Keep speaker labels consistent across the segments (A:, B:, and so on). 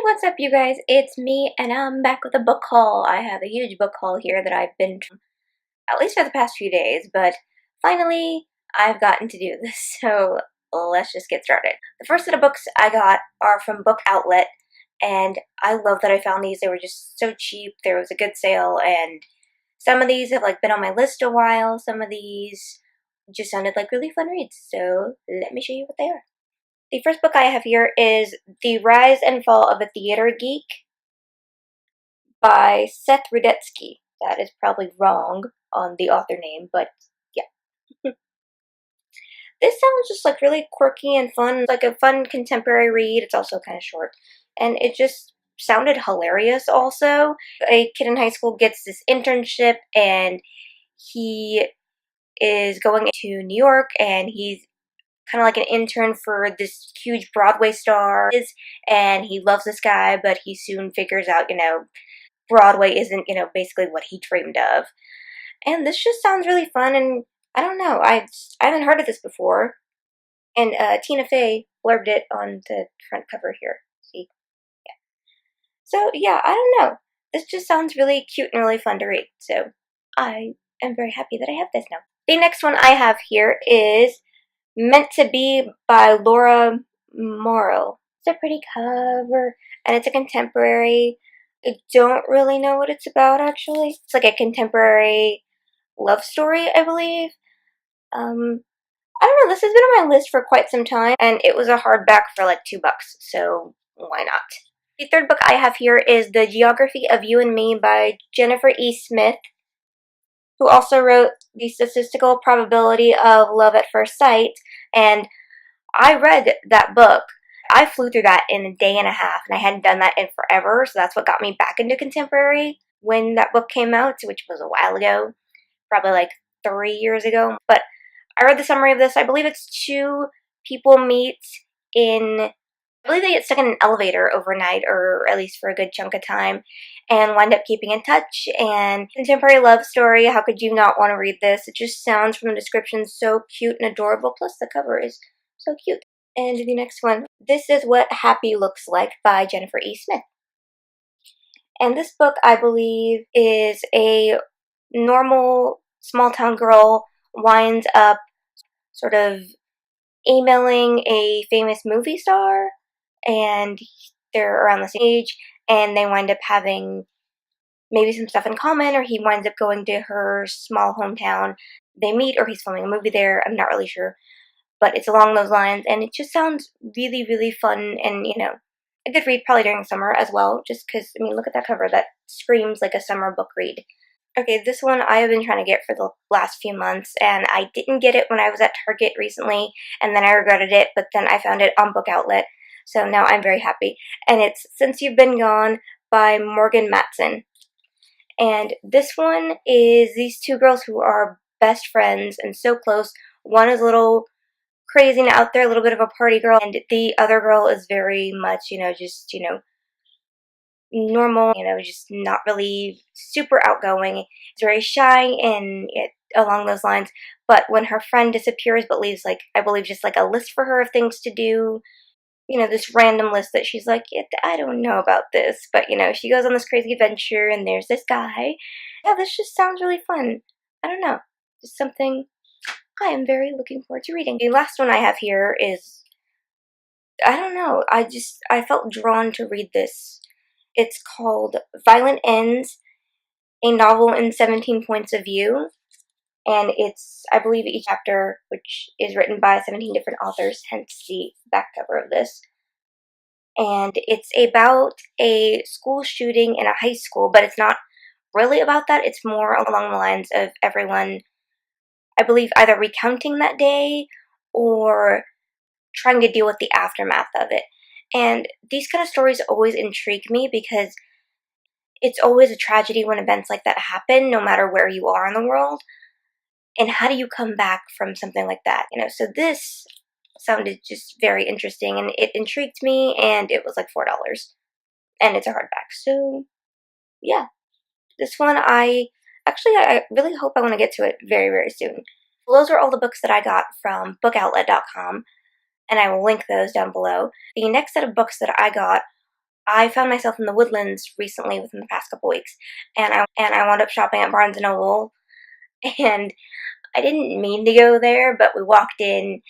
A: What's up, you guys? It's me, and I'm back with a book haul. I have a huge book haul here that I've been at least for the past few days, but finally I've gotten to do this, so let's just get started. The first set of books I got are from Book Outlet, and I love that I found these. They were just so cheap. There was a good sale, and some of these have been on my list a while. Some of these just sounded like really fun reads, so let me show you what they are. The first book I have here is The Rise and Fall of a Theater Geek by Seth Rudetsky. That is probably wrong on the author name, but yeah. This sounds just really quirky and fun, like a fun contemporary read. It's also kind of short, and it just sounded hilarious also. A kid in high school gets this internship, and he is going to New York, and he's kind of like an intern for this huge Broadway star, and he loves this guy, but he soon figures out, Broadway isn't, basically what he dreamed of. And this just sounds really fun, and I don't know, I haven't heard of this before. And Tina Fey blurbed it on the front cover here. See? Yeah. So yeah, I don't know. This just sounds really cute and really fun to read. So I am very happy that I have this now. The next one I have here is Meant to Be by Laura Morrill. It's a pretty cover, and it's a contemporary. I don't really know what it's about, actually. It's like a contemporary love story, I believe. I don't know, this has been on my list for quite some time, and it was a hardback for like $2, so why not? The third book I have here is The Geography of You and Me by Jennifer E. Smith, who also wrote The Statistical Probability of Love at First Sight, and I read that book. I flew through that in a day and a half, and I hadn't done that in forever, so that's what got me back into contemporary when that book came out, which was a while ago, probably like 3 years ago. But I read the summary of this. I believe it's two people meet I believe they get stuck in an elevator overnight, or at least for a good chunk of time, and wind up keeping in touch. And contemporary love story, how could you not want to read this? It just sounds from the description so cute and adorable, plus the cover is so cute. And the next one, This Is What Happy Looks Like by Jennifer E. Smith. And this book, I believe, is a normal small town girl winds up sort of emailing a famous movie star, and they're around the same age, and they wind up having maybe some stuff in common, or he winds up going to her small hometown. They meet, or he's filming a movie there. I'm not really sure, but it's along those lines, and it just sounds really, really fun, and, a good read probably during summer as well, just because, look at that cover. That screams like a summer book read. Okay, this one I have been trying to get for the last few months, and I didn't get it when I was at Target recently, and then I regretted it, but then I found it on Book Outlet, so now I'm very happy. And it's Since You've Been Gone by Morgan Matson. And this one is these two girls who are best friends and so close. One is a little crazy and out there, a little bit of a party girl, and the other girl is very much, normal, just not really super outgoing. It's very shy and along those lines. But when her friend disappears but leaves, I believe, just a list for her of things to do, this random list that she's like, yeah, I don't know about this, but she goes on this crazy adventure, and there's this guy. Yeah, this just sounds really fun. I don't know, just something I am very looking forward to reading. The last one I have here is, I don't know, I felt drawn to read this. It's called Violent Ends, a novel in 17 points of view. And it's, I believe, each chapter, which is written by 17 different authors, hence the back cover of this. And it's about a school shooting in a high school, but it's not really about that. It's more along the lines of everyone, I believe, either recounting that day or trying to deal with the aftermath of it. And these kind of stories always intrigue me, because it's always a tragedy when events like that happen, no matter where you are in the world. And how do you come back from something like that? So this sounded just very interesting, and it intrigued me, and it was like $4. And it's a hardback. So yeah, this one I really hope I want to get to it very, very soon. Well, those are all the books that I got from bookoutlet.com, and I will link those down below. The next set of books that I got I found myself in the Woodlands recently within the past couple weeks, and I wound up shopping at Barnes& Noble, and I didn't mean to go there, but we walked in,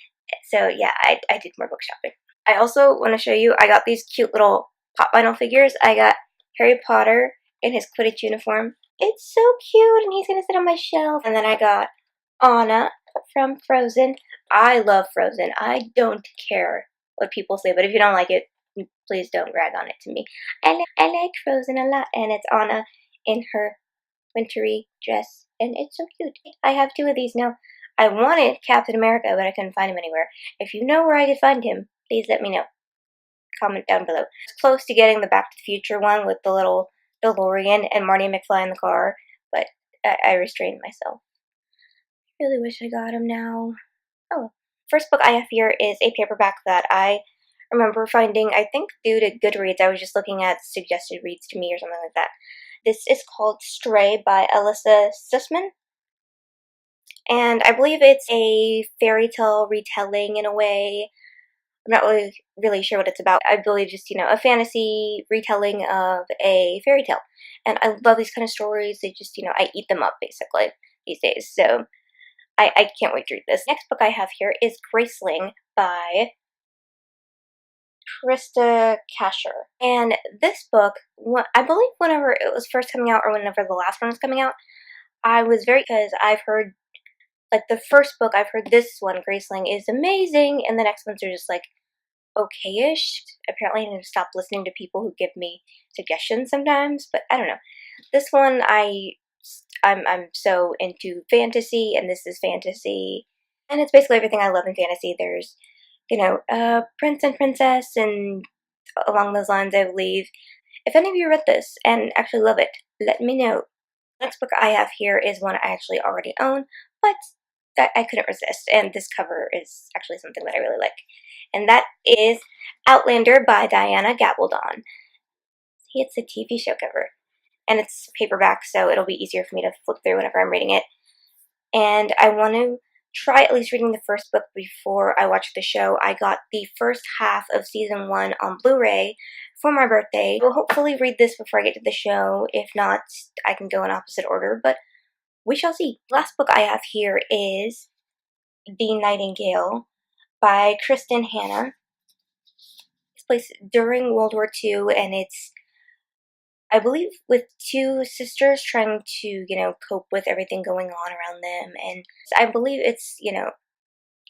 A: so yeah, I did more book shopping. I also want to show you, I got these cute little pop vinyl figures. I got Harry Potter in his Quidditch uniform. It's so cute, and he's gonna sit on my shelf. And then I got Anna from Frozen. I love Frozen. I don't care what people say, but if you don't like it, please don't rag on it to me. I like Frozen a lot, and it's Anna in her wintry dress, and it's so cute. I have two of these now. I wanted Captain America, but I couldn't find him anywhere. If you know where I could find him, please let me know. Comment down below. It's close to getting the Back to the Future one with the little DeLorean and Marty McFly in the car, but I restrained myself. I really wish I got him now. Oh well. First book I have here is a paperback that I remember finding, I think due to Goodreads. I was just looking at suggested reads to me or something like that. This is called Stray by Alyssa Sussman. And I believe it's a fairy tale retelling in a way. I'm not really sure what it's about. I believe just, a fantasy retelling of a fairy tale. And I love these kind of stories. They just, I eat them up basically these days. So I can't wait to read this. Next book I have here is Graceling by Krista Kasher. And this book, I believe whenever it was first coming out or whenever the last one was coming out, I was very, because I've heard, like the first book, I've heard this one, Graceling, is amazing, and the next ones are just like okay-ish. Apparently I need to stop listening to people who give me suggestions sometimes, but I don't know. This one, I'm so into fantasy, and this is fantasy, and it's basically everything I love in fantasy. There's, prince and princess, and along those lines, I believe. If any of you read this and actually love it, let me know. Next book I have here is one I actually already own, but I couldn't resist, and this cover is actually something that I really like. And that is Outlander by Diana Gabaldon. See, it's a TV show cover. And it's paperback, so it'll be easier for me to flip through whenever I'm reading it. And I want to try at least reading the first book before I watch the show. I got the first half of season 1 on Blu-ray for my birthday. I will hopefully read this before I get to the show. If not, I can go in opposite order, but we shall see. Last book I have here is The Nightingale by Kristen Hanna. It's placed during World War II, and it's, I believe, with two sisters trying to, cope with everything going on around them. And I believe it's,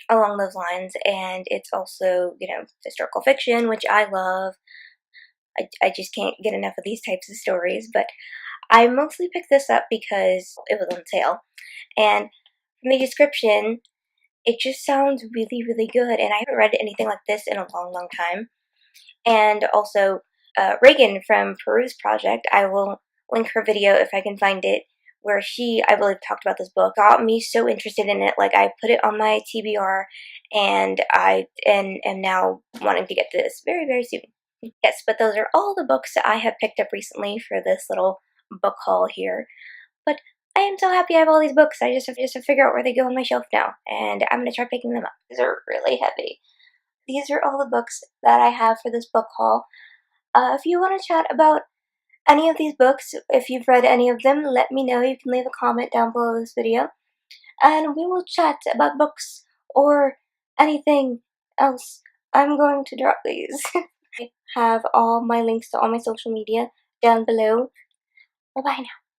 A: along those lines. And it's also, historical fiction, which I love. I just can't get enough of these types of stories. But I mostly picked this up because it was on sale. And from the description, it just sounds really, really good. And I haven't read anything like this in a long, long time. And also, Reagan from PeruseProject, I will link her video if I can find it, where she, I believe, talked about this book. Got me so interested in it, like I put it on my TBR, and I am now wanting to get to this very, very soon. Yes, but those are all the books that I have picked up recently for this little book haul here. But I am so happy I have all these books. I just have to figure out where they go on my shelf now, and I'm going to try picking them up. These are really heavy. These are all the books that I have for this book haul. If you want to chat about any of these books, if you've read any of them, let me know. You can leave a comment down below this video, and we will chat about books or anything else. I'm going to drop these. I have all my links to all my social media down below. Bye-bye now.